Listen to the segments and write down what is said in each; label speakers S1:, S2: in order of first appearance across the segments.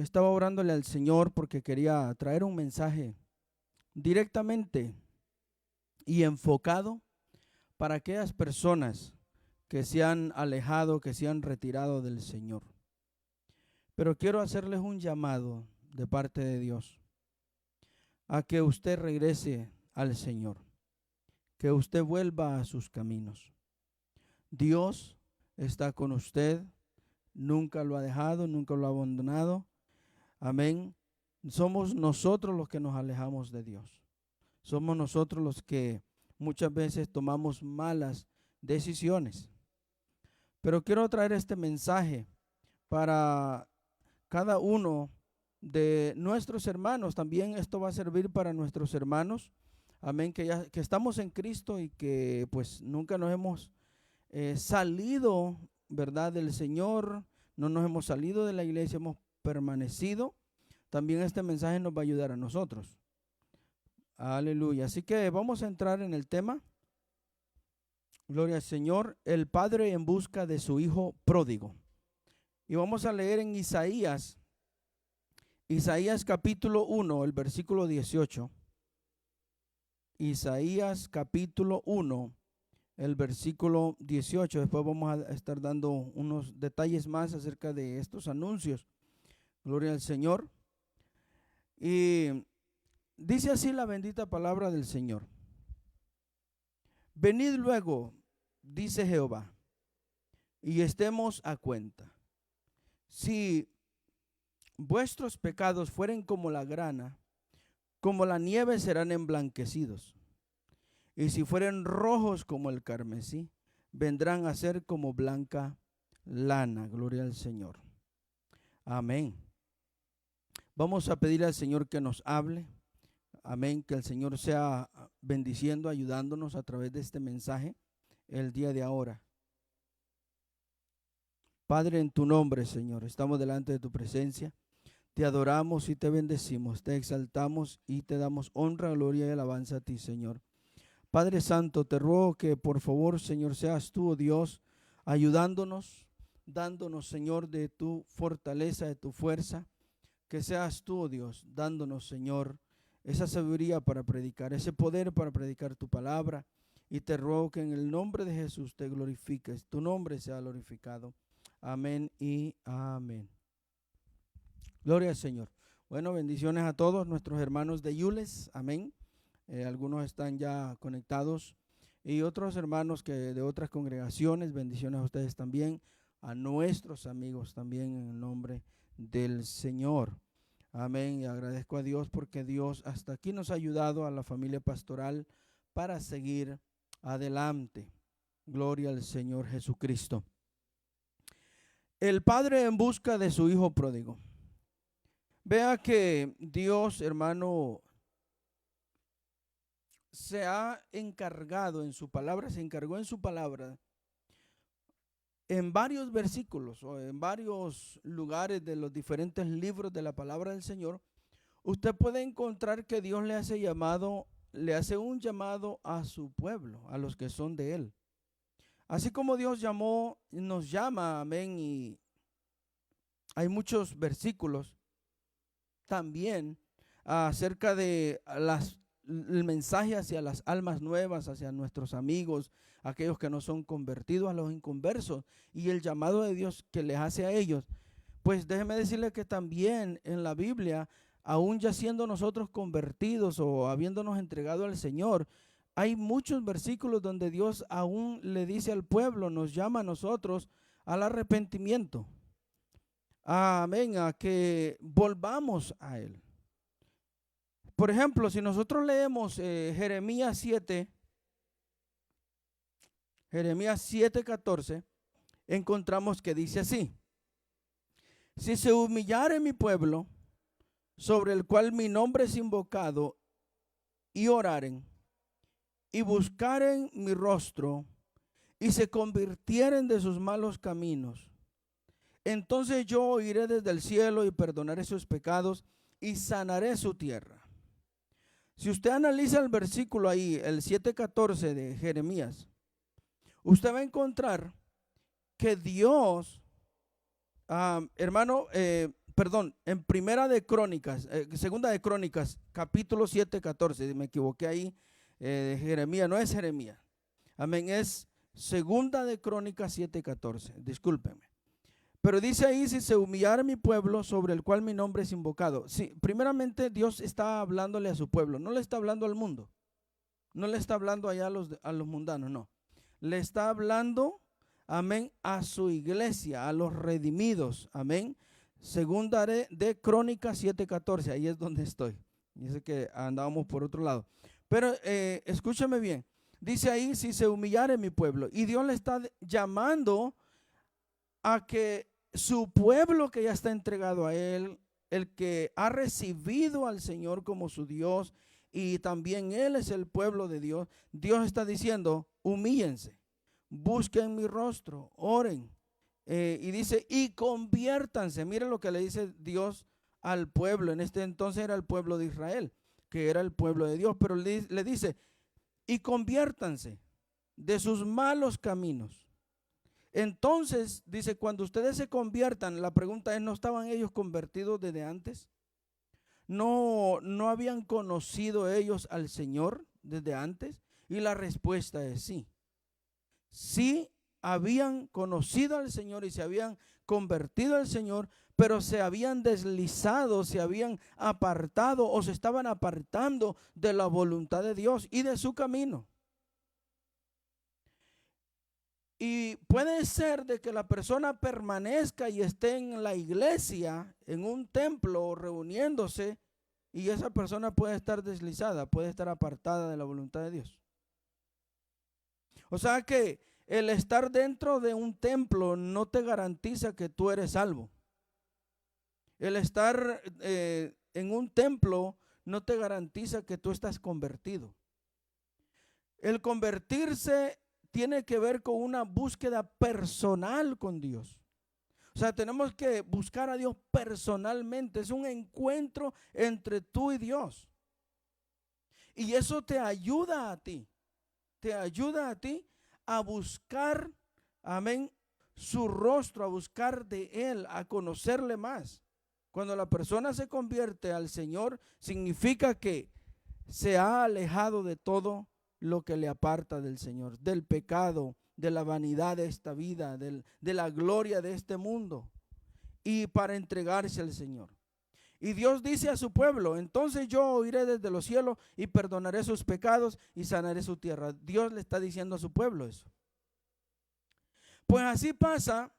S1: estaba orándole al Señor porque quería traer un mensaje directamente y enfocado para aquellas personas que se han alejado, que se han retirado del Señor. Pero quiero hacerles un llamado de parte de Dios a que usted regrese al Señor, que usted vuelva a sus caminos. Dios está con usted, nunca lo ha dejado, nunca lo ha abandonado. Amén. Somos nosotros los que nos alejamos de Dios. Somos nosotros los que muchas veces tomamos malas decisiones. Pero quiero traer este mensaje para cada uno de nuestros hermanos. También esto va a servir para nuestros hermanos. Amén, que estamos en Cristo y que pues nunca nos hemos salido, ¿verdad?, del Señor. No nos hemos salido de la iglesia, hemos permanecido. También este mensaje nos va a ayudar a nosotros. Aleluya. Así que vamos a entrar en el tema. Gloria al Señor. El padre en busca de su hijo pródigo. Y vamos a leer en Isaías capítulo 1, el versículo 18. Isaías capítulo 1, el versículo 18. Después vamos a estar dando unos detalles más acerca de estos anuncios. Gloria al Señor. Y dice así la bendita palabra del Señor. Venid luego, dice Jehová, y estemos a cuenta. Si vuestros pecados fueren como la grana, como la nieve serán emblanquecidos. Y si fueren rojos como el carmesí, vendrán a ser como blanca lana. Gloria al Señor. Amén. Vamos a pedir al Señor que nos hable. Amén. Que el Señor sea bendiciendo, ayudándonos a través de este mensaje el día de ahora. Padre, en tu nombre, Señor, estamos delante de tu presencia. Te adoramos y te bendecimos, te exaltamos y te damos honra, gloria y alabanza a ti, Señor. Padre Santo, te ruego que por favor, Señor, seas tú, oh Dios, ayudándonos, dándonos, Señor, de tu fortaleza, de tu fuerza. Que seas tú, oh Dios, dándonos, Señor, esa sabiduría para predicar, ese poder para predicar tu palabra. Y te ruego que en el nombre de Jesús te glorifiques, tu nombre sea glorificado. Amén y amén. Gloria al Señor. Bueno, bendiciones a todos nuestros hermanos de Yules. Amén. Algunos están ya conectados y otros hermanos que de otras congregaciones. Bendiciones a ustedes también, a nuestros amigos también en el nombre del Señor. Amén. Y agradezco a Dios porque Dios hasta aquí nos ha ayudado a la familia pastoral para seguir adelante. Gloria al Señor Jesucristo. El padre en busca de su hijo pródigo. Vea que Dios, hermano, se ha encargado en su palabra, se encargó en su palabra, en varios versículos o en varios lugares de los diferentes libros de la palabra del Señor. Usted puede encontrar que Dios le hace un llamado a su pueblo, a los que son de Él. Así como Dios nos llama, amén, y hay muchos versículos también acerca de el mensaje hacia las almas nuevas, hacia nuestros amigos, aquellos que no son convertidos, a los inconversos, y el llamado de Dios que les hace a ellos. Pues déjeme decirle que también en la Biblia, aún ya siendo nosotros convertidos o habiéndonos entregado al Señor, hay muchos versículos donde Dios aún le dice al pueblo, nos llama a nosotros al arrepentimiento. Amén, a que volvamos a Él. Por ejemplo, si nosotros leemos Jeremías 7:14, encontramos que dice así: si se humillare mi pueblo, sobre el cual mi nombre es invocado, y oraren, y buscaren mi rostro, y se convirtieren de sus malos caminos, entonces yo oiré desde el cielo y perdonaré sus pecados y sanaré su tierra. Si usted analiza el versículo ahí, el 7:14 de Jeremías, usted va a encontrar que Dios, perdón, en Primera de Crónicas, Segunda de Crónicas, capítulo 7, 14, me equivoqué ahí, Jeremías, no es Jeremías, amén, es Segunda de Crónicas 7, 14, discúlpenme. Pero dice ahí, si se humillara mi pueblo sobre el cual mi nombre es invocado. Sí, primeramente Dios está hablándole a su pueblo, no le está hablando al mundo, no le está hablando allá a los mundanos, no. Le está hablando, amén, a su iglesia, a los redimidos, amén. Segunda de Crónicas 7:14, ahí es donde estoy. Dice que andábamos por otro lado. Pero escúchame bien, dice ahí, si se humillare mi pueblo, y Dios le está llamando a que su pueblo que ya está entregado a Él, el que ha recibido al Señor como su Dios, y también Él es el pueblo de Dios, Dios está diciendo, humíllense, busquen mi rostro, oren, y dice, y conviértanse. Miren lo que le dice Dios al pueblo. En este entonces era el pueblo de Israel, que era el pueblo de Dios, pero le dice, y conviértanse de sus malos caminos. Entonces, dice, cuando ustedes se conviertan, la pregunta es, ¿no estaban ellos convertidos desde antes? ¿No habían conocido ellos al Señor desde antes? Y la respuesta es sí. Sí habían conocido al Señor y se habían convertido al Señor, pero se habían deslizado, se habían apartado o se estaban apartando de la voluntad de Dios y de su camino. Y puede ser de que la persona permanezca y esté en la iglesia, en un templo, reuniéndose, y esa persona puede estar deslizada, puede estar apartada de la voluntad de Dios. O sea que el estar dentro de un templo no te garantiza que tú eres salvo. El estar en un templo no te garantiza que tú estás convertido. El convertirse tiene que ver con una búsqueda personal con Dios. O sea, tenemos que buscar a Dios personalmente. Es un encuentro entre tú y Dios. Y eso te ayuda a ti. Te ayuda a ti a buscar, amén, su rostro, a buscar de Él, a conocerle más. Cuando la persona se convierte al Señor, significa que se ha alejado de todo lo que le aparta del Señor, del pecado, de la vanidad de esta vida, de la gloria de este mundo, y para entregarse al Señor. Y Dios dice a su pueblo, entonces yo oiré desde los cielos y perdonaré sus pecados y sanaré su tierra. Dios le está diciendo a su pueblo eso. Pues así pasa,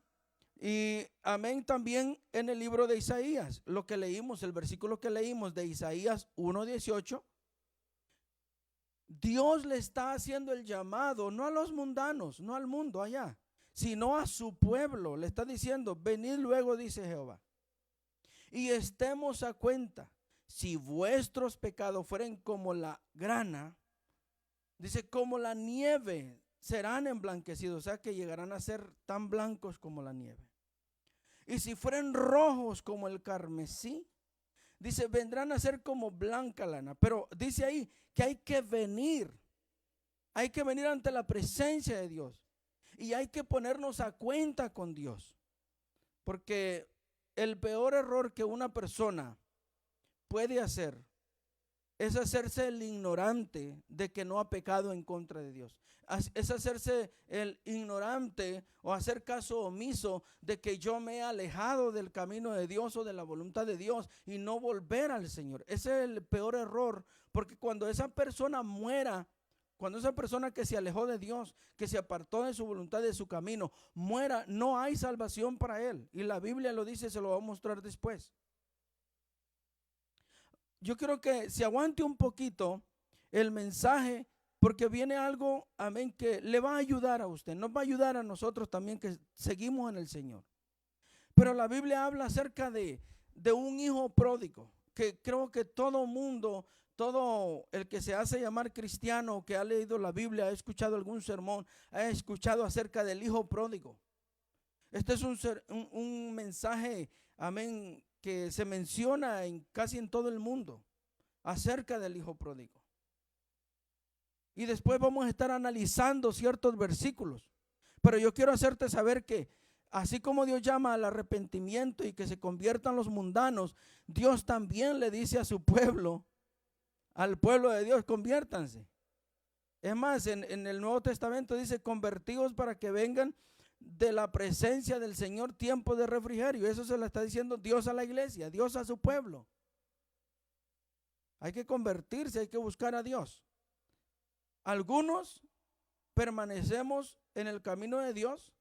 S1: y amén, también en el libro de Isaías, lo que leímos, el versículo que leímos de Isaías 1:18. Dios le está haciendo el llamado, no a los mundanos, no al mundo allá, sino a su pueblo. Le está diciendo, venid luego, dice Jehová, y estemos a cuenta. Si vuestros pecados fueren como la grana, dice, como la nieve, serán emblanquecidos. O sea que llegarán a ser tan blancos como la nieve. Y si fueren rojos como el carmesí, dice, vendrán a ser como blanca lana. Pero dice ahí que hay que venir ante la presencia de Dios. Y hay que ponernos a cuenta con Dios. Porque el peor error que una persona puede hacer es hacerse el ignorante de que no ha pecado en contra de Dios. Es hacerse el ignorante o hacer caso omiso de que yo me he alejado del camino de Dios o de la voluntad de Dios y no volver al Señor. Ese es el peor error, porque cuando esa persona muera, cuando esa persona que se alejó de Dios, que se apartó de su voluntad, de su camino, muera, no hay salvación para él. Y la Biblia lo dice, se lo va a mostrar después. Yo quiero que se aguante un poquito el mensaje, porque viene algo, amén, que le va a ayudar a usted, nos va a ayudar a nosotros también que seguimos en el Señor. Pero la Biblia habla acerca de un hijo pródigo, que creo que todo mundo, todo el que se hace llamar cristiano, que ha leído la Biblia, ha escuchado algún sermón, ha escuchado acerca del hijo pródigo. Este es un mensaje, amén, que se menciona casi en todo el mundo acerca del hijo pródigo. Y después vamos a estar analizando ciertos versículos. Pero yo quiero hacerte saber que así como Dios llama al arrepentimiento y que se conviertan los mundanos, Dios también le dice a su pueblo, al pueblo de Dios, conviértanse. Es más, en el Nuevo Testamento dice, convertidos para que vengan de la presencia del Señor tiempo de refrigerio. Eso se lo está diciendo Dios a la iglesia, Dios a su pueblo. Hay que convertirse, hay que buscar a Dios. Algunos permanecemos en el camino de Dios,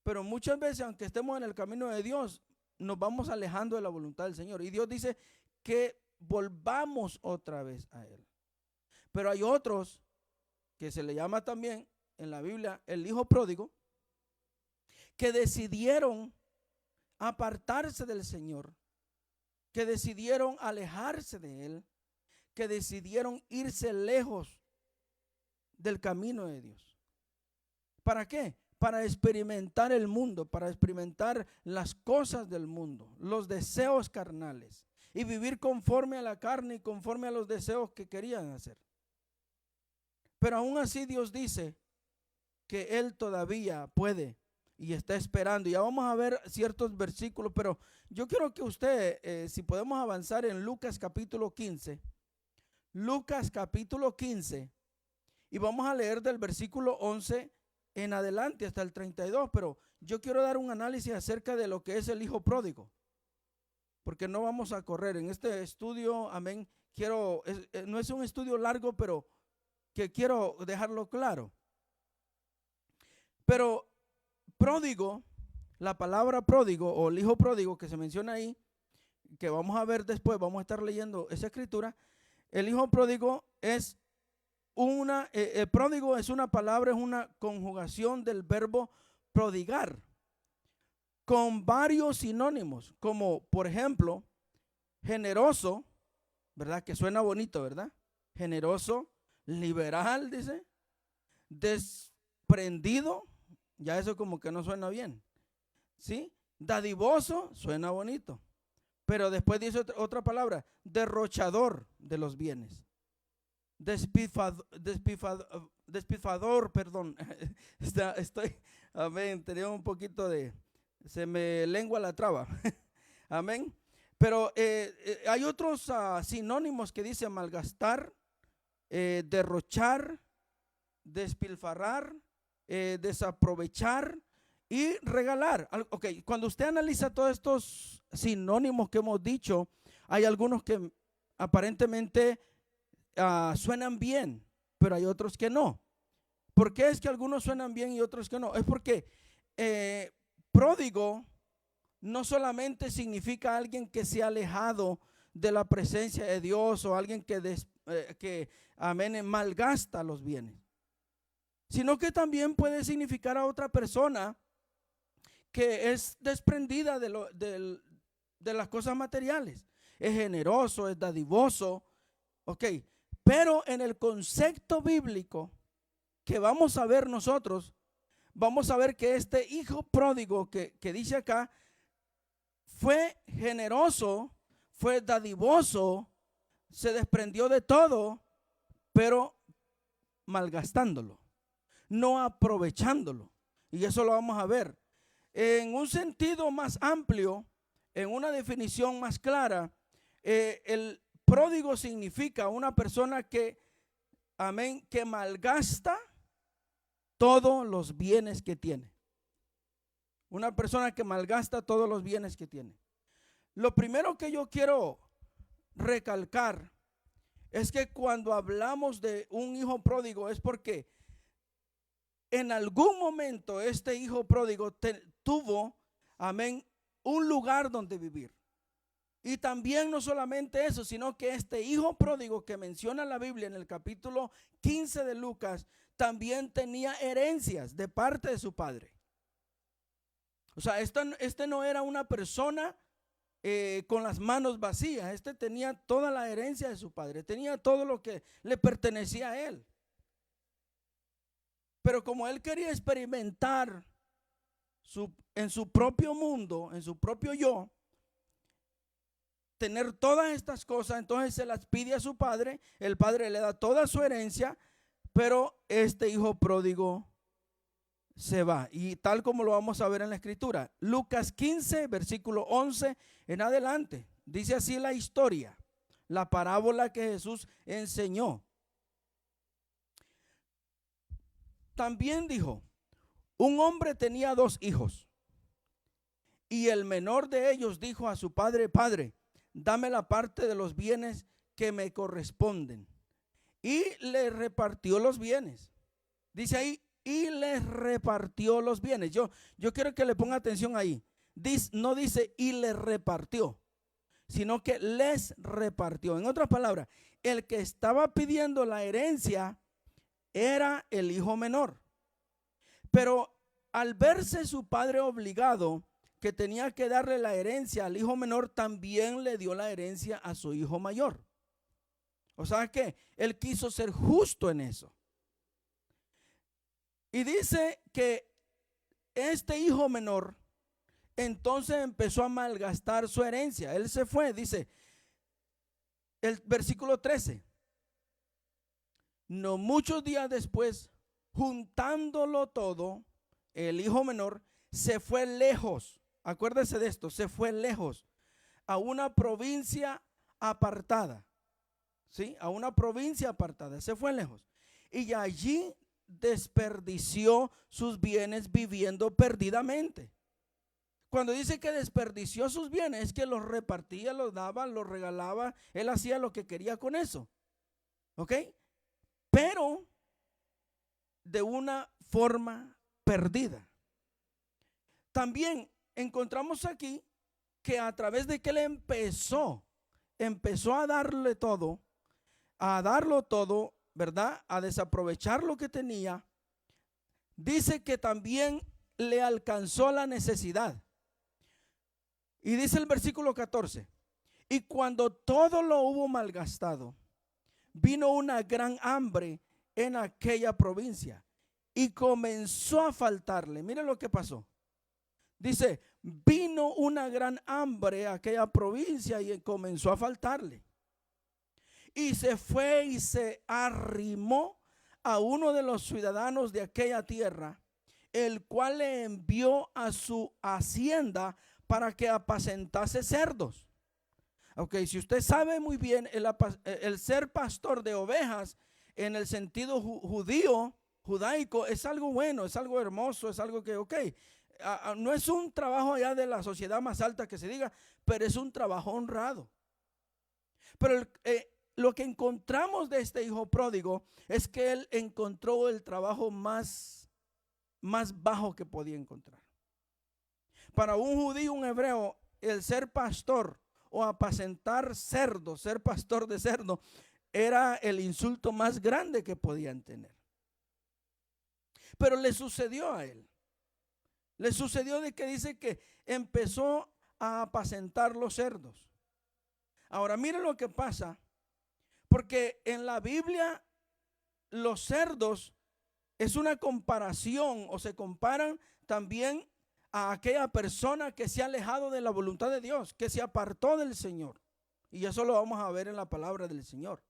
S1: pero muchas veces, aunque estemos en el camino de Dios, nos vamos alejando de la voluntad del Señor. Y Dios dice que volvamos otra vez a Él. Pero hay otros que se le llama también en la Biblia el hijo pródigo, que decidieron apartarse del Señor, que decidieron alejarse de Él, que decidieron irse lejos del camino de Dios. ¿Para qué? Para experimentar el mundo, para experimentar las cosas del mundo, los deseos carnales, y vivir conforme a la carne y conforme a los deseos que querían hacer. Pero aún así Dios dice que Él todavía puede y está esperando. Ya vamos a ver ciertos versículos, pero yo quiero que usted, si podemos avanzar en Lucas capítulo 15. Lucas capítulo 15, y vamos a leer del versículo 11 en adelante hasta el 32, pero yo quiero dar un análisis acerca de lo que es el hijo pródigo, porque no vamos a correr en este estudio, amén. No es un estudio largo, pero que quiero dejarlo claro. Pero pródigo, la palabra pródigo o el hijo pródigo que se menciona ahí, que vamos a ver después, vamos a estar leyendo esa escritura. El hijo pródigo es el pródigo es una palabra, es una conjugación del verbo prodigar, con varios sinónimos, como por ejemplo, generoso, ¿verdad? Que suena bonito, ¿verdad? Generoso, liberal, dice, desprendido, ya eso como que no suena bien, ¿sí? Dadivoso, suena bonito, pero después dice otra palabra, derrochador de los bienes. Despilfador, perdón. Amén, tenía un poquito se me lengua la traba. Amén. Pero hay otros sinónimos que dice malgastar, derrochar, despilfarrar, desaprovechar y regalar. Ok, cuando usted analiza todos estos sinónimos que hemos dicho, hay algunos que aparentemente suenan bien, pero hay otros que no. ¿Por qué es que algunos suenan bien y otros que no? Es porque pródigo no solamente significa alguien que se ha alejado de la presencia de Dios o alguien que malgasta los bienes, sino que también puede significar a otra persona que es desprendida de las cosas materiales, es generoso, es dadivoso, ok. Pero en el concepto bíblico que vamos a ver nosotros, vamos a ver que este hijo pródigo que dice acá fue generoso, fue dadivoso, se desprendió de todo, pero malgastándolo, no aprovechándolo. Y eso lo vamos a ver. En un sentido más amplio, en una definición más clara, el pródigo significa una persona que malgasta todos los bienes que tiene. Una persona que malgasta todos los bienes que tiene. Lo primero que yo quiero recalcar es que cuando hablamos de un hijo pródigo es porque en algún momento este hijo pródigo tuvo, un lugar donde vivir. Y también no solamente eso, sino que este hijo pródigo que menciona la Biblia en el capítulo 15 de Lucas, también tenía herencias de parte de su padre. O sea, este no era una persona con las manos vacías. Este tenía toda la herencia de su padre, tenía todo lo que le pertenecía a él. Pero como él quería experimentar en su propio mundo, en su propio yo, tener todas estas cosas, entonces se las pide a su padre. El padre le da toda su herencia, pero este hijo pródigo se va. Y tal como lo vamos a ver en la escritura, Lucas 15, versículo 11 en adelante, dice así la historia, la parábola que Jesús enseñó. También dijo, un hombre tenía 2 hijos, y el menor de ellos dijo a su padre: Padre, dame la parte de los bienes que me corresponden. Y le repartió los bienes. Dice ahí, y les repartió los bienes. Yo quiero que le ponga atención ahí. No dice y le repartió, sino que les repartió. En otras palabras, el que estaba pidiendo la herencia era el hijo menor. Pero al verse su padre obligado, que tenía que darle la herencia al hijo menor, también le dio la herencia a su hijo mayor. O sea que él quiso ser justo en eso. Y dice que este hijo menor entonces empezó a malgastar su herencia. Él se fue, dice el versículo 13. No muchos días después, juntándolo todo, el hijo menor se fue lejos. Acuérdese de esto, se fue lejos a una provincia apartada. ¿Sí? A una provincia apartada, se fue lejos. Y allí desperdició sus bienes viviendo perdidamente. Cuando dice que desperdició sus bienes, es que los repartía, los daba, los regalaba. Él hacía lo que quería con eso. ¿Ok? Pero de una forma perdida. También encontramos aquí que a través de que él empezó a darle todo, a darlo todo, ¿verdad? A desaprovechar lo que tenía. Dice que también le alcanzó la necesidad. Y dice el versículo 14, y cuando todo lo hubo malgastado, vino una gran hambre en aquella provincia y comenzó a faltarle. Miren lo que pasó. Dice, vino una gran hambre a aquella provincia y comenzó a faltarle. Y se fue y se arrimó a uno de los ciudadanos de aquella tierra, el cual le envió a su hacienda para que apacentase cerdos. Ok, si usted sabe muy bien, el ser pastor de ovejas en el sentido judaico, es algo bueno, es algo hermoso, es algo que, no es un trabajo allá de la sociedad más alta que se diga, pero es un trabajo honrado. Pero lo que encontramos de este hijo pródigo es que él encontró el trabajo más bajo que podía encontrar. Para un judío, un hebreo, el ser pastor o apacentar cerdos, ser pastor de cerdo, era el insulto más grande que podían tener. Pero le sucedió a él. Le sucedió de que dice que empezó a apacentar los cerdos. Ahora miren lo que pasa, porque en la Biblia los cerdos es una comparación, o se comparan también a aquella persona que se ha alejado de la voluntad de Dios, que se apartó del Señor. Y eso lo vamos a ver en la palabra del Señor.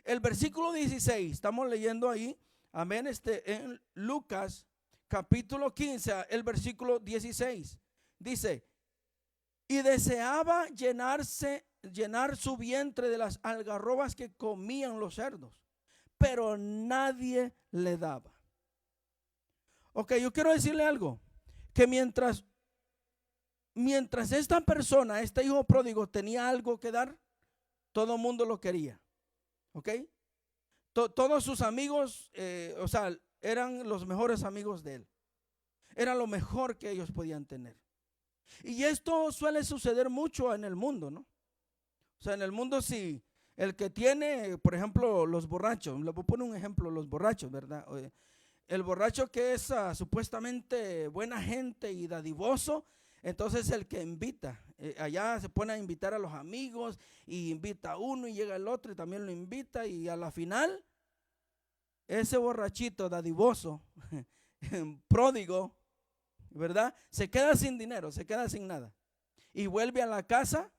S1: El versículo 16, estamos leyendo ahí, amén, en Lucas capítulo 15, el versículo 16, dice, y deseaba llenar su vientre de las algarrobas que comían los cerdos, pero nadie le daba. Ok, yo quiero decirle algo, que mientras esta persona, este hijo pródigo, tenía algo que dar, todo el mundo lo quería. Ok, todos sus amigos, eran los mejores amigos de él. Era lo mejor que ellos podían tener. Y esto suele suceder mucho en el mundo, ¿no? O sea, en el mundo, si el que tiene, por ejemplo, los borrachos, le voy a poner un ejemplo, los borrachos, ¿verdad? El borracho que es supuestamente buena gente y dadivoso, entonces el que invita, allá se pone a invitar a los amigos y invita a uno y llega el otro y también lo invita, y a la final ese borrachito dadivoso, pródigo, ¿verdad? Se queda sin dinero, se queda sin nada y vuelve a la casa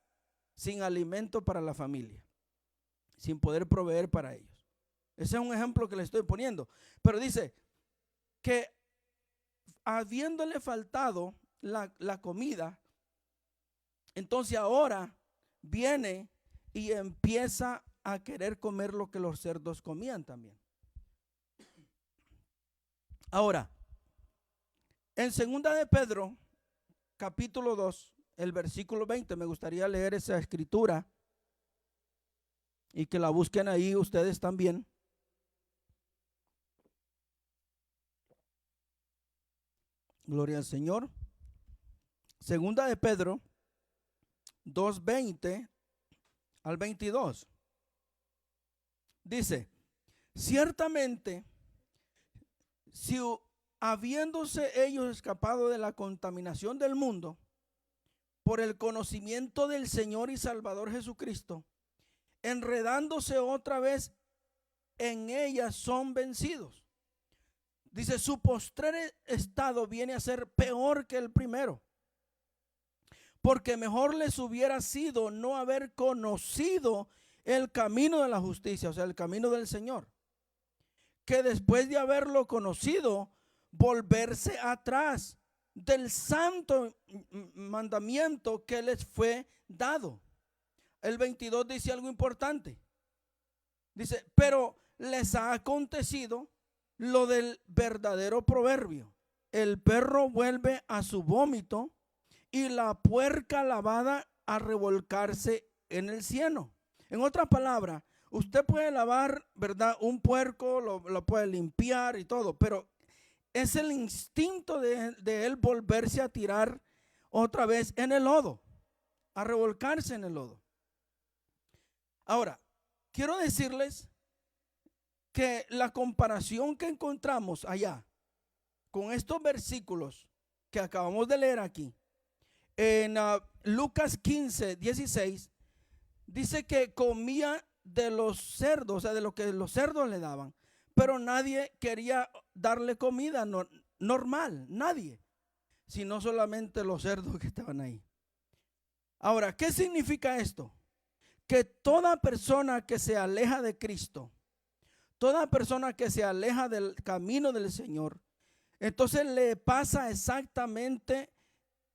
S1: sin alimento para la familia, sin poder proveer para ellos. Ese es un ejemplo que le estoy poniendo. Pero dice que habiéndole faltado la comida, entonces ahora viene y empieza a querer comer lo que los cerdos comían también. Ahora, en 2 de Pedro, capítulo 2, el versículo 20, me gustaría leer esa escritura y que la busquen ahí ustedes también. Gloria al Señor. 2 de Pedro 2:20 al 22. Dice: ciertamente, si habiéndose ellos escapado de la contaminación del mundo por el conocimiento del Señor y Salvador Jesucristo, enredándose otra vez en ella, son vencidos. Dice, su postrer estado viene a ser peor que el primero, porque mejor les hubiera sido no haber conocido el camino de la justicia, o sea, el camino del Señor, que después de haberlo conocido, volverse atrás del santo mandamiento que les fue dado. El 22 dice algo importante. Dice, pero les ha acontecido lo del verdadero proverbio: el perro vuelve a su vómito y la puerca lavada a revolcarse en el cieno. En otras palabras, usted puede lavar, ¿verdad?, un puerco, lo puede limpiar y todo, pero es el instinto de él volverse a tirar otra vez en el lodo, a revolcarse en el lodo. Ahora, quiero decirles que la comparación que encontramos allá con estos versículos que acabamos de leer aquí, en Lucas 15:16, dice que comía de los cerdos, o sea, de lo que los cerdos le daban, pero nadie quería darle comida normal, nadie, sino solamente los cerdos que estaban ahí. Ahora, ¿qué significa esto? Que toda persona que se aleja de Cristo, toda persona que se aleja del camino del Señor, entonces le pasa exactamente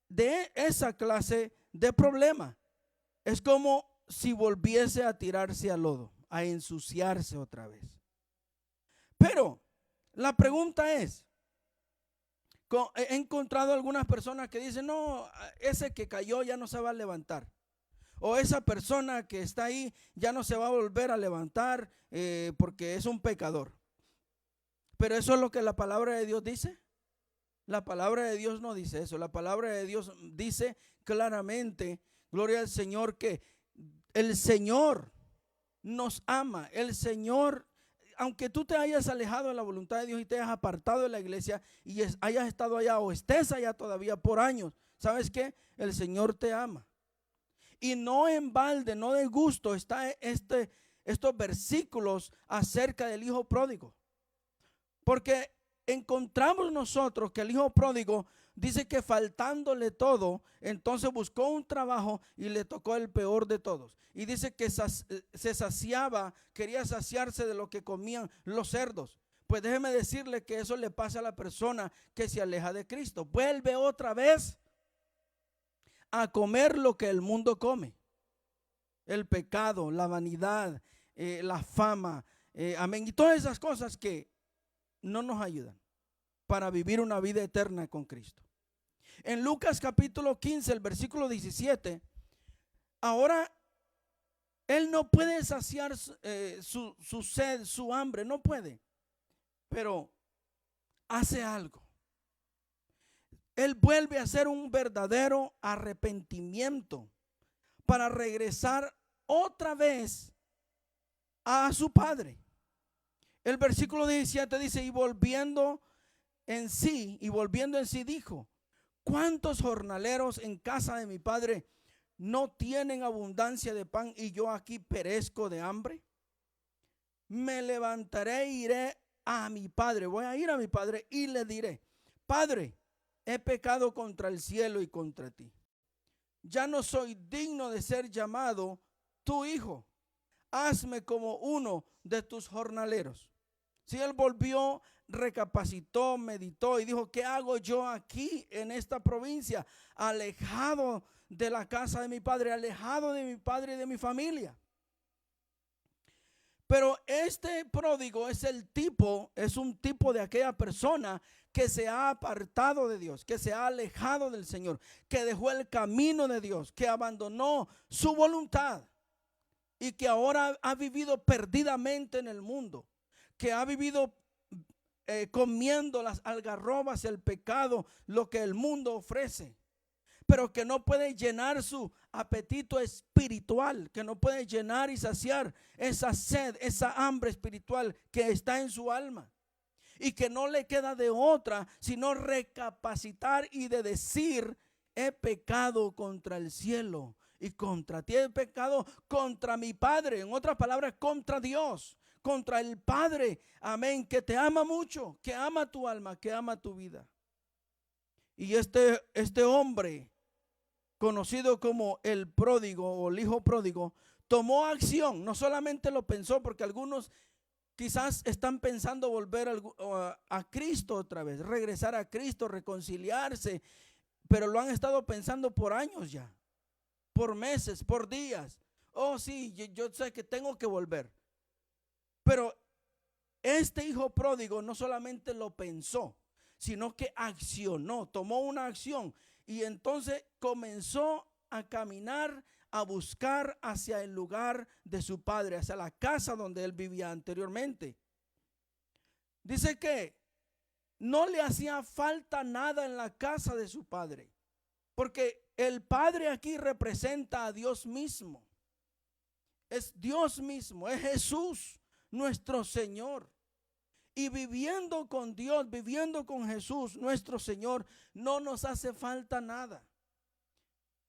S1: de esa clase de problema. Es como si volviese a tirarse al lodo, a ensuciarse otra vez. Pero la pregunta es, he encontrado algunas personas que dicen, no, ese que cayó ya no se va a levantar, o esa persona que está ahí ya no se va a volver a levantar porque es un pecador. Pero eso es lo que la palabra de Dios dice. La palabra de Dios no dice eso. La palabra de Dios dice claramente, gloria al Señor, que el Señor nos ama. El Señor, aunque tú te hayas alejado de la voluntad de Dios y te hayas apartado de la iglesia y hayas estado allá o estés allá todavía por años, ¿sabes qué? El Señor te ama. Y no en balde, no de gusto está estos versículos acerca del hijo pródigo. Porque encontramos nosotros que el hijo pródigo dice que faltándole todo, entonces buscó un trabajo y le tocó el peor de todos. Y dice que se saciaba, quería saciarse de lo que comían los cerdos. Pues déjeme decirle que eso le pasa a la persona que se aleja de Cristo. Vuelve otra vez a comer lo que el mundo come. El pecado, la vanidad, la fama, amén. Y todas esas cosas que no nos ayudan para vivir una vida eterna con Cristo. En Lucas capítulo 15, el versículo 17, ahora él no puede saciar su sed, su hambre, no puede, pero hace algo. Él vuelve a hacer un verdadero arrepentimiento para regresar otra vez a su padre. El versículo 17 dice, y volviendo en sí dijo, ¿cuántos jornaleros en casa de mi padre no tienen abundancia de pan y yo aquí perezco de hambre? Me levantaré e iré a mi padre, voy a ir a mi padre y le diré, Padre, he pecado contra el cielo y contra ti. Ya no soy digno de ser llamado tu hijo. Hazme como uno de tus jornaleros. Si él volvió, recapacitó, meditó y dijo: ¿qué hago yo aquí en esta provincia, alejado de la casa de mi padre, alejado de mi padre y de mi familia? Pero este pródigo es un tipo de aquella persona que se ha apartado de Dios, que se ha alejado del Señor, que dejó el camino de Dios, que abandonó su voluntad y que ahora ha vivido perdidamente en el mundo, que ha vivido comiendo las algarrobas, el pecado, lo que el mundo ofrece, pero que no puede llenar su apetito espiritual, que no puede llenar y saciar esa sed, esa hambre espiritual que está en su alma, y que no le queda de otra sino recapacitar y de decir: he pecado contra el cielo y contra ti, he pecado contra mi Padre, en otras palabras, contra Dios, contra el Padre, amén, que te ama mucho, que ama tu alma, que ama tu vida. Y este hombre, conocido como el pródigo o el hijo pródigo, tomó acción. No solamente lo pensó, porque algunos quizás están pensando volver a Cristo otra vez, regresar a Cristo, reconciliarse, pero lo han estado pensando por años ya, por meses, por días. Oh sí, yo sé que tengo que volver. Pero este hijo pródigo no solamente lo pensó, sino que accionó, tomó una acción, y entonces comenzó a caminar, a buscar hacia el lugar de su padre, hacia la casa donde él vivía anteriormente. Dice que no le hacía falta nada en la casa de su padre, porque el Padre aquí representa a Dios mismo. Es Dios mismo, es Jesús, nuestro Señor. Y viviendo con Dios, viviendo con Jesús, nuestro Señor, no nos hace falta nada.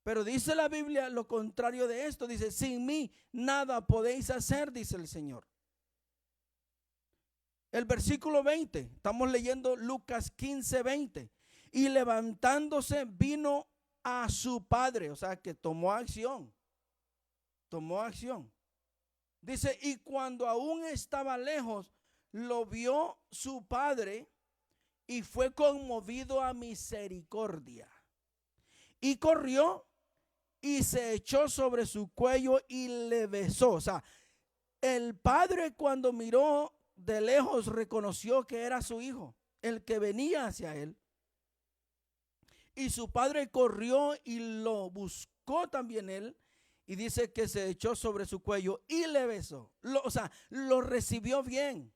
S1: Pero dice la Biblia lo contrario de esto. Dice: sin mí nada podéis hacer, dice el Señor. El versículo 20, estamos leyendo Lucas 15:20. Y levantándose vino a su padre, o sea que tomó acción. Tomó acción. Dice: y cuando aún estaba lejos, lo vio su padre y fue conmovido a misericordia. Y corrió y se echó sobre su cuello y le besó. O sea, el padre, cuando miró de lejos, reconoció que era su hijo, el que venía hacia él. Y su padre corrió y lo buscó también él. Y dice que se echó sobre su cuello y le besó. O sea, lo recibió bien.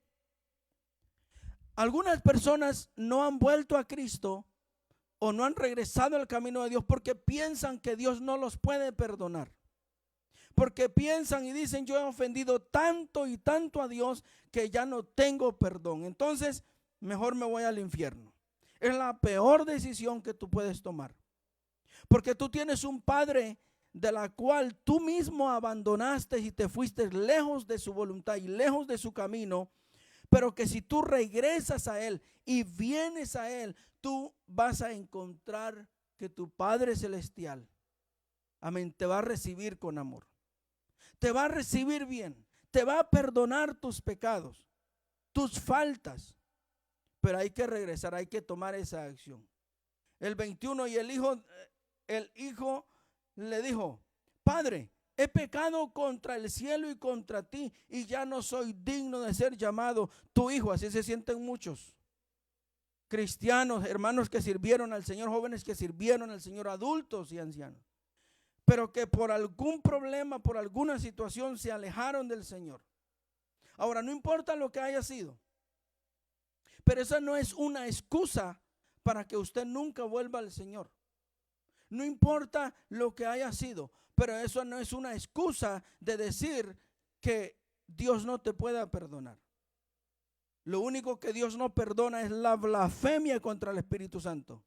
S1: Algunas personas no han vuelto a Cristo o no han regresado al camino de Dios porque piensan que Dios no los puede perdonar. Porque piensan y dicen: yo he ofendido tanto y tanto a Dios que ya no tengo perdón. Entonces, mejor me voy al infierno. Es la peor decisión que tú puedes tomar. Porque tú tienes un Padre de la cual tú mismo abandonaste y te fuiste lejos de su voluntad y lejos de su camino. Pero que si tú regresas a Él y vienes a Él, tú vas a encontrar que tu Padre Celestial, amén, te va a recibir con amor. Te va a recibir bien. Te va a perdonar tus pecados, tus faltas. Pero hay que regresar, hay que tomar esa acción. El 21, y el hijo le dijo: Padre, he pecado contra el cielo y contra ti, y ya no soy digno de ser llamado tu hijo. Así se sienten muchos cristianos, hermanos que sirvieron al Señor, jóvenes que sirvieron al Señor, adultos y ancianos, pero que por algún problema, por alguna situación se alejaron del Señor. Ahora, no importa lo que haya sido, pero esa no es una excusa para que usted nunca vuelva al Señor. No importa lo que haya sido, pero eso no es una excusa de decir que Dios no te pueda perdonar. Lo único que Dios no perdona es la blasfemia contra el Espíritu Santo,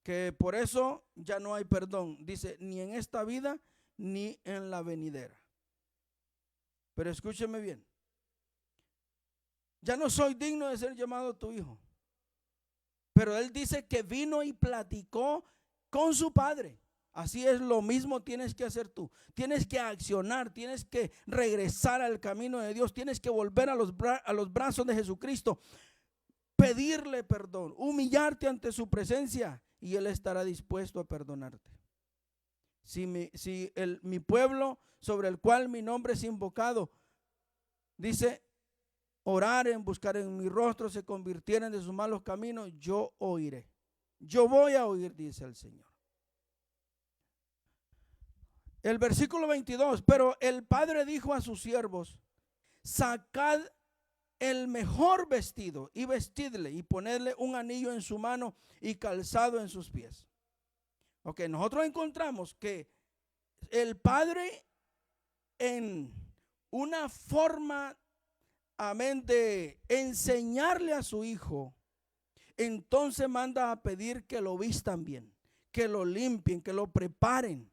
S1: que por eso ya no hay perdón, dice, ni en esta vida ni en la venidera. Pero escúcheme bien: ya no soy digno de ser llamado tu hijo. Pero él dice que vino y platicó con su padre. Así es, lo mismo tienes que hacer tú. Tienes que accionar, tienes que regresar al camino de Dios, tienes que volver a los brazos de Jesucristo, pedirle perdón, humillarte ante su presencia y Él estará dispuesto a perdonarte. Si mi pueblo sobre el cual mi nombre es invocado, dice, oraren, buscar en mi rostro, se convirtieren de sus malos caminos, yo oiré. Yo voy a oír, dice el Señor. El versículo 22, pero el padre dijo a sus siervos, sacad el mejor vestido y vestidle y ponedle un anillo en su mano y calzado en sus pies. Ok, nosotros encontramos que el padre, en una forma, amén, de enseñarle a su hijo, entonces manda a pedir que lo vistan bien, que lo limpien, que lo preparen,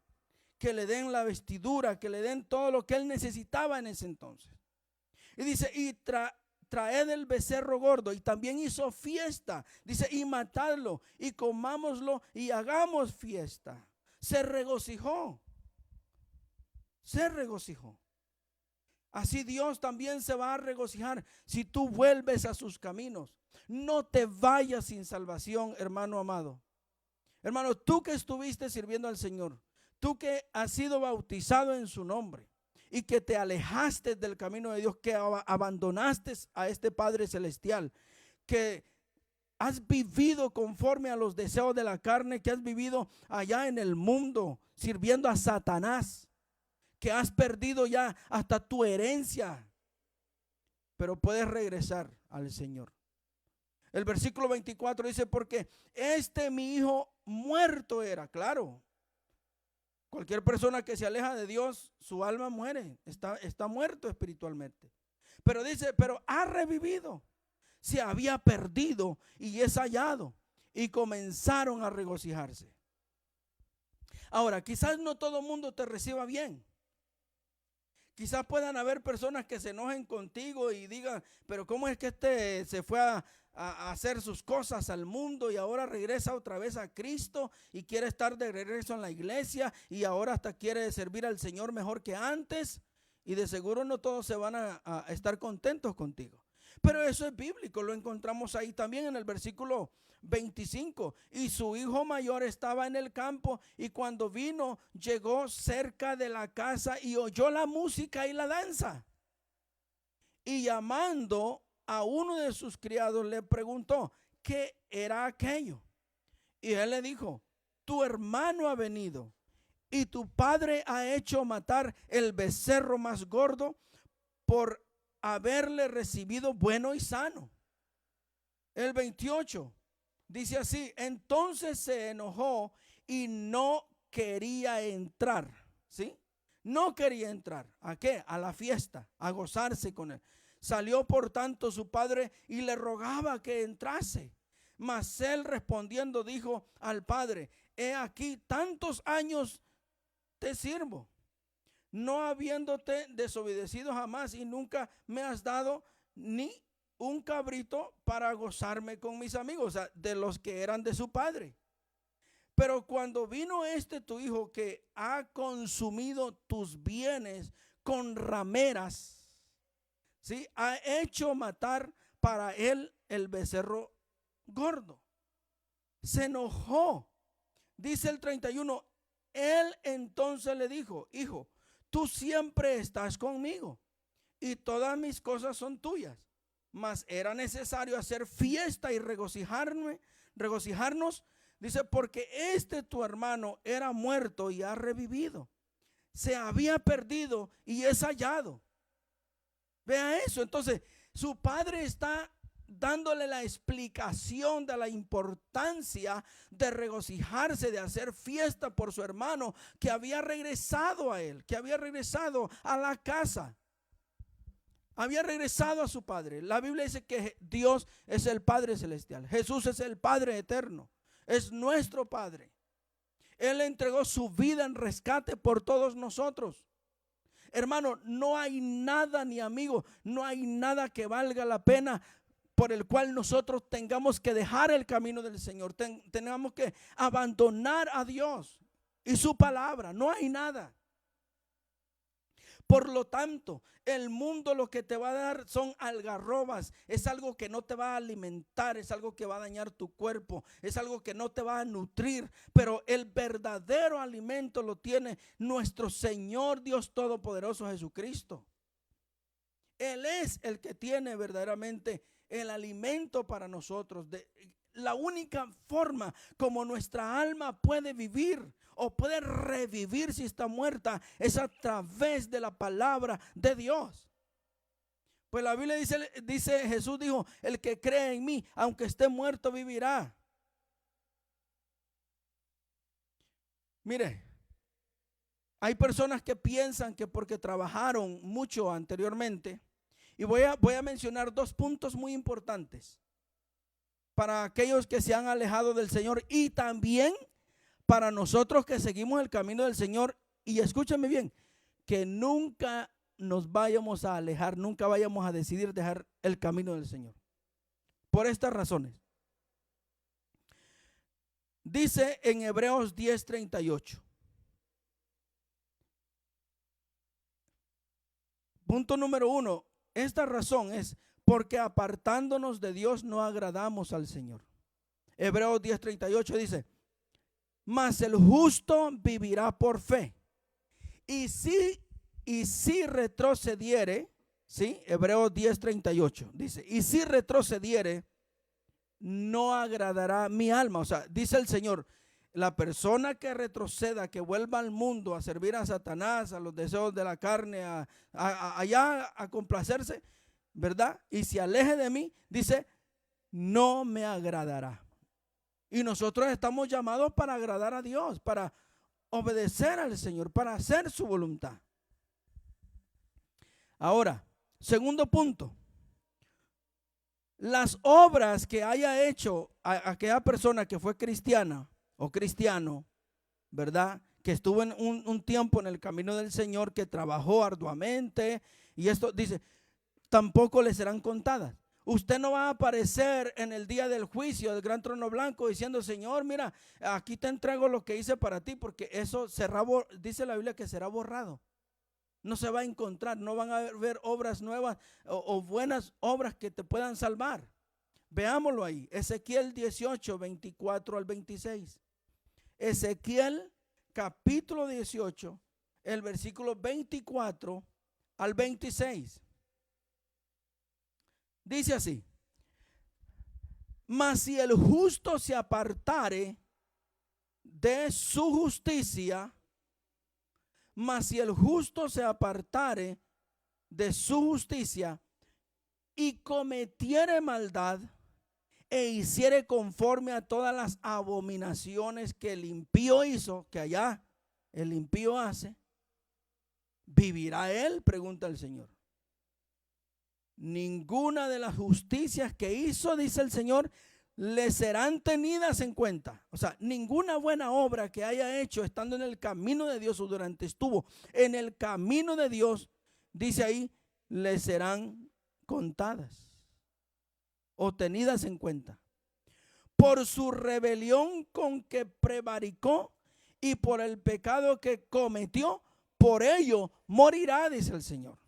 S1: que le den la vestidura, que le den todo lo que él necesitaba en ese entonces. Y dice, y traed el becerro gordo, y también hizo fiesta, dice, y matadlo, y comámoslo, y hagamos fiesta. Se regocijó. Así Dios también se va a regocijar si tú vuelves a sus caminos. No te vayas sin salvación, hermano amado. Hermano, tú que estuviste sirviendo al Señor, tú que has sido bautizado en su nombre y que te alejaste del camino de Dios, que abandonaste a este Padre Celestial, que has vivido conforme a los deseos de la carne, que has vivido allá en el mundo sirviendo a Satanás, que has perdido ya hasta tu herencia, pero puedes regresar al Señor. El versículo 24 dice, porque mi hijo muerto era. Claro, cualquier persona que se aleja de Dios, su alma muere, está muerto espiritualmente. Pero dice, pero ha revivido. Se había perdido y es hallado. Y comenzaron a regocijarse. Ahora, quizás no todo el mundo te reciba bien. Quizás puedan haber personas que se enojen contigo y digan, pero ¿cómo es que este se fue a hacer sus cosas al mundo y ahora regresa otra vez a Cristo y quiere estar de regreso en la iglesia y ahora hasta quiere servir al Señor mejor que antes? Y de seguro no todos se van a estar contentos contigo. Pero eso es bíblico, lo encontramos ahí también en el versículo 25. Y su hijo mayor estaba en el campo, y cuando vino, llegó cerca de la casa y oyó la música y la danza. Y llamando a uno de sus criados, le preguntó, ¿qué era aquello? Y él le dijo, tu hermano ha venido, y tu padre ha hecho matar el becerro más gordo por haberle recibido bueno y sano. El 28 dice así, entonces se enojó y no quería entrar, ¿sí? No quería entrar. ¿A qué? A la fiesta, a gozarse con él. Salió por tanto su padre y le rogaba que entrase. Mas él respondiendo dijo al padre, he aquí tantos años te sirvo, no habiéndote desobedecido jamás, y nunca me has dado ni un cabrito para gozarme con mis amigos, o sea, de los que eran de su padre. Pero cuando vino tu hijo que ha consumido tus bienes con rameras, ¿sí? Ha hecho matar para él el becerro gordo. Se enojó. Dice el 31, él entonces le dijo, hijo, tú siempre estás conmigo y todas mis cosas son tuyas, mas era necesario hacer fiesta y regocijarnos, dice, porque tu hermano era muerto y ha revivido, se había perdido y es hallado. Vea eso. Entonces su padre está dándole la explicación de la importancia de regocijarse, de hacer fiesta por su hermano que había regresado a él, que había regresado a la casa, había regresado a su padre. La Biblia dice que Dios es el Padre Celestial, Jesús es el Padre Eterno, es nuestro Padre. Él entregó su vida en rescate por todos nosotros. Hermano, no hay nada, ni amigo, no hay nada que valga la pena por el cual nosotros tengamos que dejar el camino del Señor, tengamos que abandonar a Dios. y su palabra, no hay nada. Por lo tanto, el mundo lo que te va a dar son algarrobas, es algo que no te va a alimentar, es algo que va a dañar tu cuerpo, es algo que no te va a nutrir, pero el verdadero alimento lo tiene nuestro Señor Dios Todopoderoso Jesucristo. Él es el que tiene verdaderamente el alimento para nosotros. La única forma como nuestra alma puede vivir o puede revivir si está muerta es a través de la palabra de Dios. Pues la Biblia dice, Jesús dijo, el que cree en mí, aunque esté muerto, vivirá. Mire, hay personas que piensan que porque trabajaron mucho anteriormente, y voy a mencionar dos puntos muy importantes para aquellos que se han alejado del Señor y también para nosotros que seguimos el camino del Señor. Y escúchame bien, que nunca nos vayamos a alejar, nunca vayamos a decidir dejar el camino del Señor. Por estas razones. Dice en Hebreos 10:38. Punto número 1. Esta razón es porque apartándonos de Dios no agradamos al Señor. Hebreos 10:38 dice, mas el justo vivirá por fe. Y si retrocediere, ¿sí? Hebreos 10:38 dice, y si retrocediere, no agradará mi alma. O sea, dice el Señor, la persona que retroceda, que vuelva al mundo a servir a Satanás, a los deseos de la carne, allá a complacerse, ¿verdad? Y se aleje de mí, dice, no me agradará. Y nosotros estamos llamados para agradar a Dios, para obedecer al Señor, para hacer su voluntad. Ahora, segundo punto. Las obras que haya hecho aquella persona que fue cristiana o cristiano, ¿verdad? Que estuvo en un tiempo en el camino del Señor, que trabajó arduamente, y esto dice, tampoco le serán contadas. Usted no va a aparecer en el día del juicio del gran trono blanco diciendo, Señor, mira, aquí te entrego lo que hice para ti, porque eso dice la Biblia que será borrado. No se va a encontrar, no van a ver obras nuevas o buenas obras que te puedan salvar. Veámoslo ahí, Ezequiel 18, 24 al 26. Ezequiel capítulo 18, el versículo 24 al 26. Dice así, mas si el justo se apartare de su justicia, mas si el justo se apartare de su justicia y cometiere maldad e hiciere conforme a todas las abominaciones que el impío hizo, que allá el impío hace, ¿vivirá él? Pregunta el Señor. Ninguna de las justicias que hizo, dice el Señor, le serán tenidas en cuenta. O sea, ninguna buena obra que haya hecho estando en el camino de Dios o durante estuvo en el camino de Dios, dice ahí, le serán contadas o tenidas en cuenta. Por su rebelión con que prevaricó y por el pecado que cometió, por ello morirá, dice el Señor.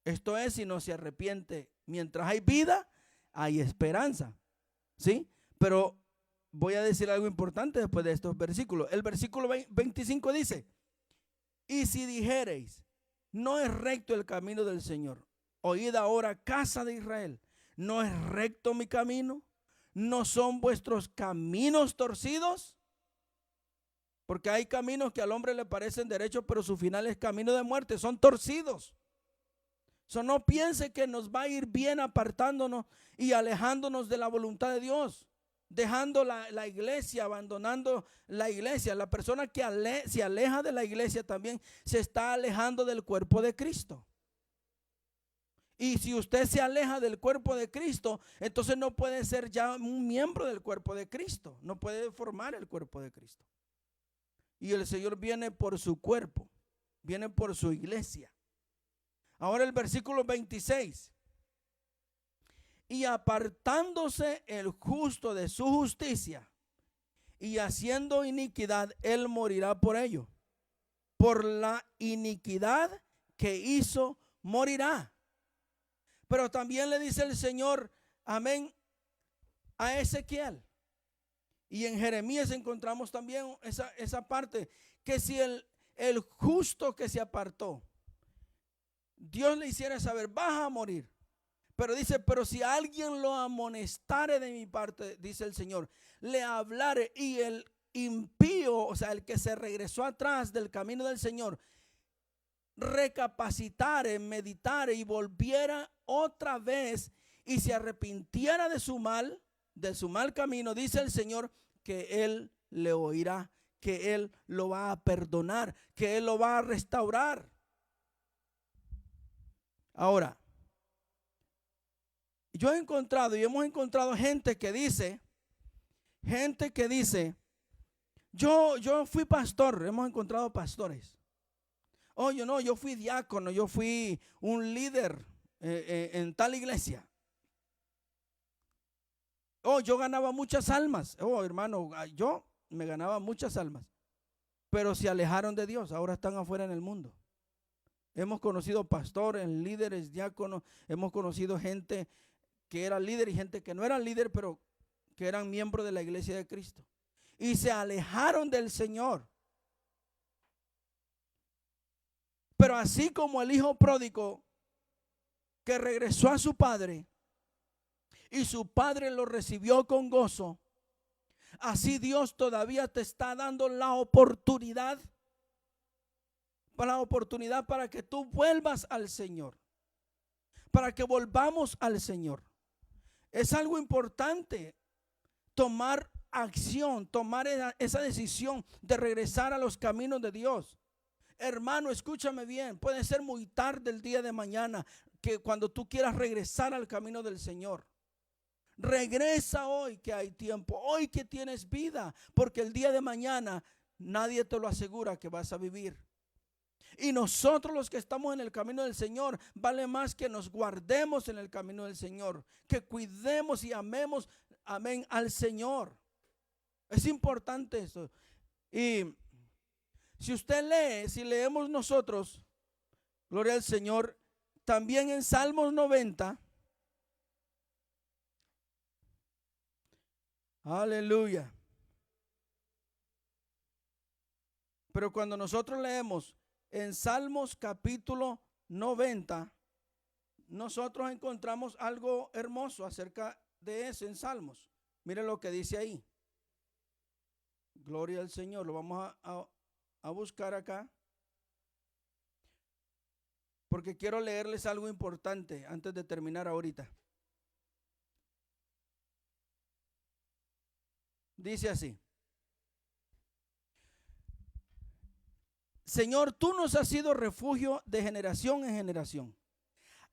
S1: Esto es, si no se arrepiente, mientras hay vida, hay esperanza, ¿sí? Pero voy a decir algo importante después de estos versículos. El versículo 25 dice, y si dijereis, no es recto el camino del Señor, oíd ahora, casa de Israel, ¿no es recto mi camino? ¿No son vuestros caminos torcidos? Porque hay caminos que al hombre le parecen derechos, pero su final es camino de muerte, son torcidos. No piense que nos va a ir bien apartándonos y alejándonos de la voluntad de Dios, dejando la iglesia, abandonando la iglesia. La persona que se aleja de la iglesia también se está alejando del cuerpo de Cristo. Y si usted se aleja del cuerpo de Cristo, entonces no puede ser ya un miembro del cuerpo de Cristo, no puede formar el cuerpo de Cristo. Y el Señor viene por su cuerpo, viene por su iglesia. Ahora el versículo 26. Y apartándose el justo de su justicia y haciendo iniquidad, él morirá por ello. Por la iniquidad que hizo, morirá. Pero también le dice el Señor, amén, a Ezequiel. Y en Jeremías encontramos también esa parte, que si el justo que se apartó, Dios le hiciera saber, vas a morir. Pero dice, pero si alguien lo amonestare de mi parte, dice el Señor, le hablare, y el impío, o sea, el que se regresó atrás del camino del Señor, recapacitare, meditare y volviera otra vez y se arrepintiera de su mal camino, dice el Señor, que Él le oirá, que Él lo va a perdonar, que Él lo va a restaurar. Ahora, yo he encontrado y hemos encontrado gente que dice, yo fui pastor, hemos encontrado pastores. Oh, yo fui diácono, yo fui un líder en tal iglesia. Oh, yo ganaba muchas almas. Oh, hermano, yo me ganaba muchas almas. Pero se alejaron de Dios, ahora están afuera en el mundo. Hemos conocido pastores, líderes, diáconos, hemos conocido gente que era líder y gente que no era líder, pero que eran miembros de la iglesia de Cristo. Y se alejaron del Señor. Pero así como el hijo pródigo que regresó a su padre y su padre lo recibió con gozo, así Dios todavía te está dando la oportunidad para que tú vuelvas al Señor, para que volvamos al Señor. Es algo importante tomar acción, tomar esa decisión de regresar a los caminos de Dios. Hermano, escúchame bien, puede ser muy tarde el día de mañana, que cuando tú quieras regresar al camino del Señor. Regresa hoy que hay tiempo, hoy que tienes vida, porque el día de mañana nadie te lo asegura que vas a vivir. Y nosotros los que estamos en el camino del Señor, vale más que nos guardemos en el camino del Señor, que cuidemos y amemos, amén, al Señor. Es importante eso. Y si usted lee, si leemos nosotros, gloria al Señor, también en Salmos 90, aleluya. Pero cuando nosotros leemos en Salmos capítulo 90, nosotros encontramos algo hermoso acerca de eso en Salmos. Mire lo que dice ahí. Gloria al Señor. Lo vamos a buscar acá, porque quiero leerles algo importante antes de terminar ahorita. Dice así: Señor, tú nos has sido refugio de generación en generación.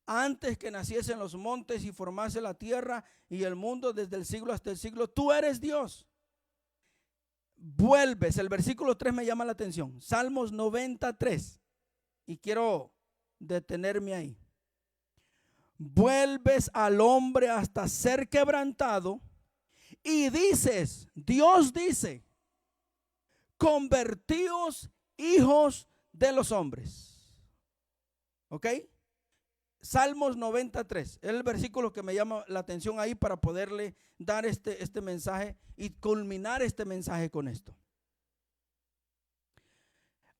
S1: Antes que naciesen los montes y formase la tierra y el mundo, desde el siglo hasta el siglo, tú eres Dios. Vuelves, el versículo 3 me llama la atención, Salmos 93, y quiero detenerme ahí. Vuelves al hombre hasta ser quebrantado y dices, Dios dice, convertíos hijos de los hombres. ¿Ok? Salmos 93, es el versículo que me llama la atención ahí para poderle dar este mensaje y culminar este mensaje con esto.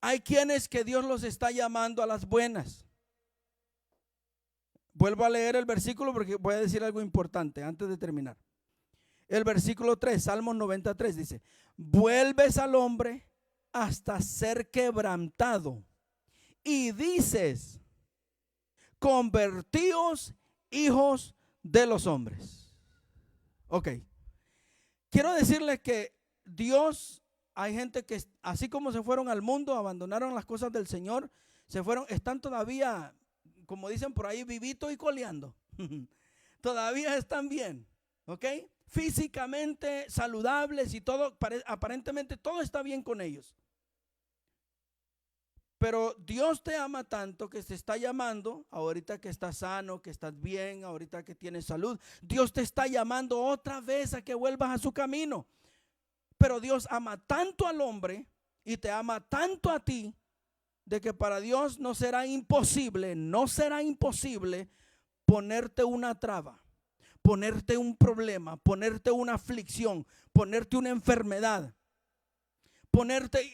S1: Hay quienes que Dios los está llamando a las buenas. Vuelvo a leer el versículo porque voy a decir algo importante antes de terminar. El versículo 3, Salmos 93 dice, vuelves al hombre hasta ser quebrantado y dices, convertíos hijos de los hombres. Ok. Quiero decirles que Dios, hay gente que así como se fueron al mundo, abandonaron las cosas del Señor, están todavía, como dicen por ahí, vivitos y coleando. Todavía están bien, ¿ok? Físicamente saludables y todo, aparentemente todo está bien con ellos. Pero Dios te ama tanto que te está llamando, ahorita que estás sano, que estás bien, ahorita que tienes salud, Dios te está llamando otra vez a que vuelvas a su camino. Pero Dios ama tanto al hombre y te ama tanto a ti, de que para Dios no será imposible ponerte una traba, ponerte un problema, ponerte una aflicción, ponerte una enfermedad,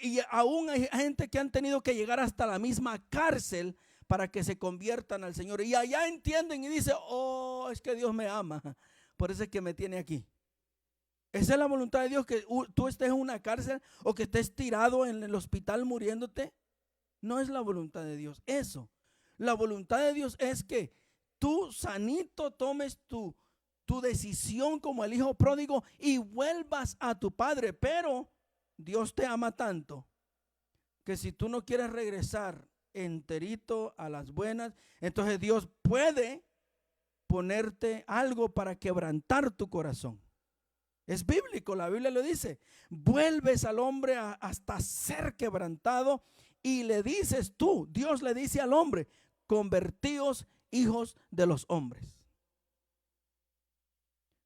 S1: y aún hay gente que han tenido que llegar hasta la misma cárcel para que se conviertan al Señor. Y allá entienden y dicen, oh, es que Dios me ama, por eso es que me tiene aquí. Esa es la voluntad de Dios, que tú estés en una cárcel o que estés tirado en el hospital muriéndote. No es la voluntad de Dios eso. La voluntad de Dios es que tú sanito tomes tu decisión como el hijo pródigo y vuelvas a tu padre. Pero Dios te ama tanto que si tú no quieres regresar enterito a las buenas, entonces Dios puede ponerte algo para quebrantar tu corazón. Es bíblico, la Biblia lo dice. Vuelves al hombre hasta ser quebrantado y le dices tú, Dios le dice al hombre, convertíos hijos de los hombres.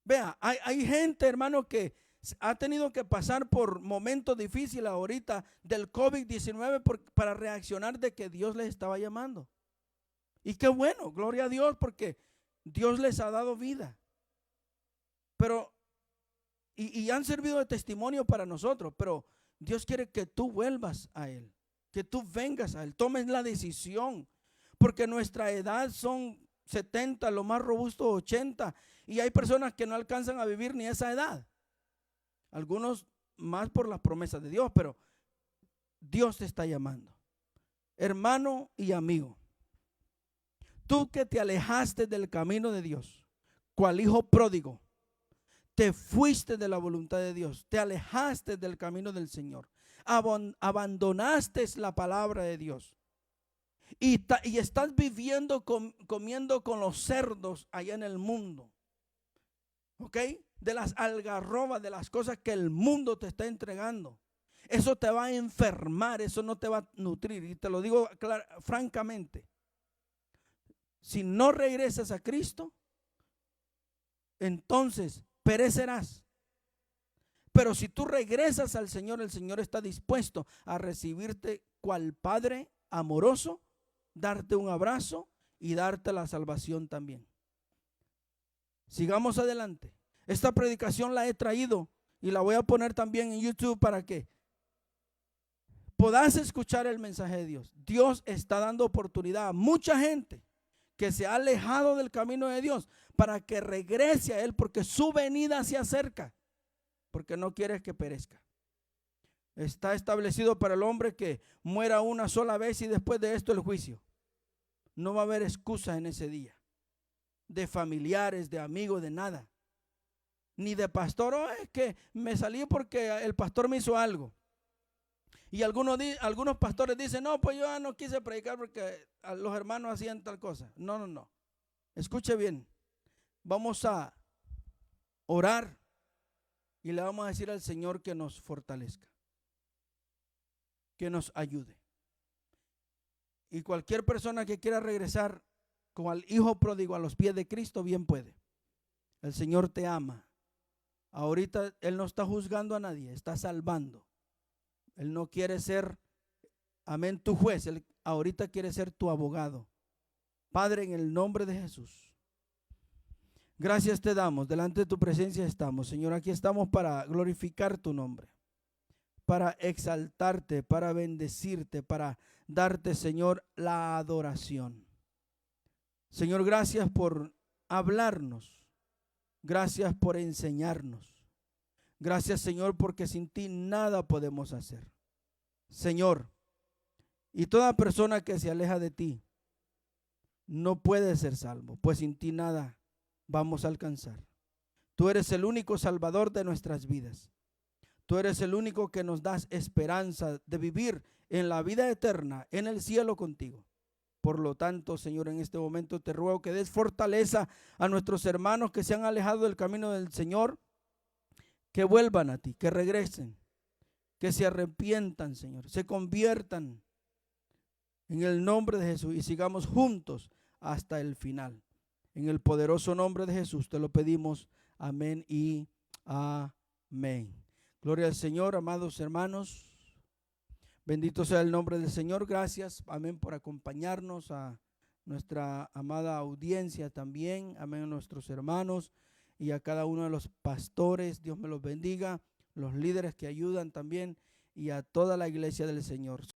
S1: Vea, hay gente, hermano, que ha tenido que pasar por momentos difíciles ahorita del COVID-19 para reaccionar de que Dios les estaba llamando. Y qué bueno, gloria a Dios, porque Dios les ha dado vida. Pero, y han servido de testimonio para nosotros, pero Dios quiere que tú vuelvas a Él, que tú vengas a Él, tomes la decisión, porque nuestra edad son 70, lo más robusto 80, y hay personas que no alcanzan a vivir ni esa edad. Algunos más por las promesas de Dios, pero Dios te está llamando. Hermano y amigo, tú que te alejaste del camino de Dios, cual hijo pródigo, te fuiste de la voluntad de Dios, te alejaste del camino del Señor, abandonaste la palabra de Dios y estás viviendo comiendo con los cerdos allá en el mundo, ¿ok? De las algarrobas, de las cosas que el mundo te está entregando. Eso te va a enfermar, eso no te va a nutrir. Y te lo digo francamente. Si no regresas a Cristo, entonces perecerás. Pero si tú regresas al Señor, el Señor está dispuesto a recibirte cual Padre amoroso, darte un abrazo y darte la salvación también. Sigamos adelante. Esta predicación la he traído y la voy a poner también en YouTube para que podás escuchar el mensaje de Dios. Dios está dando oportunidad a mucha gente que se ha alejado del camino de Dios para que regrese a Él, porque su venida se acerca, porque no quiere que perezca. Está establecido para el hombre que muera una sola vez y después de esto el juicio. No va a haber excusa en ese día, de familiares, de amigos, de nada. Ni de pastor, oh, es que me salí porque el pastor me hizo algo. Y algunos pastores dicen, no, pues yo no quise predicar porque los hermanos hacían tal cosa. No. Escuche bien. Vamos a orar y le vamos a decir al Señor que nos fortalezca, que nos ayude. Y cualquier persona que quiera regresar con el hijo pródigo a los pies de Cristo, bien puede. El Señor te ama. Ahorita Él no está juzgando a nadie, está salvando. Él no quiere ser, amén, tu juez. Él ahorita quiere ser tu abogado. Padre, en el nombre de Jesús, gracias te damos. Delante de tu presencia estamos, Señor. Aquí estamos para glorificar tu nombre, para exaltarte, para bendecirte, para darte, Señor, la adoración. Señor, gracias por hablarnos. Gracias por enseñarnos. Gracias, Señor, porque sin ti nada podemos hacer. Señor, y toda persona que se aleja de ti no puede ser salvo, pues sin ti nada vamos a alcanzar. Tú eres el único salvador de nuestras vidas. Tú eres el único que nos das esperanza de vivir en la vida eterna, en el cielo contigo. Por lo tanto, Señor, en este momento te ruego que des fortaleza a nuestros hermanos que se han alejado del camino del Señor, que vuelvan a ti, que regresen, que se arrepientan, Señor, se conviertan en el nombre de Jesús y sigamos juntos hasta el final. En el poderoso nombre de Jesús te lo pedimos. Amén y amén. Gloria al Señor, amados hermanos. Bendito sea el nombre del Señor. Gracias, amén, por acompañarnos, a nuestra amada audiencia también. Amén, a nuestros hermanos y a cada uno de los pastores. Dios me los bendiga. Los líderes que ayudan también y a toda la iglesia del Señor.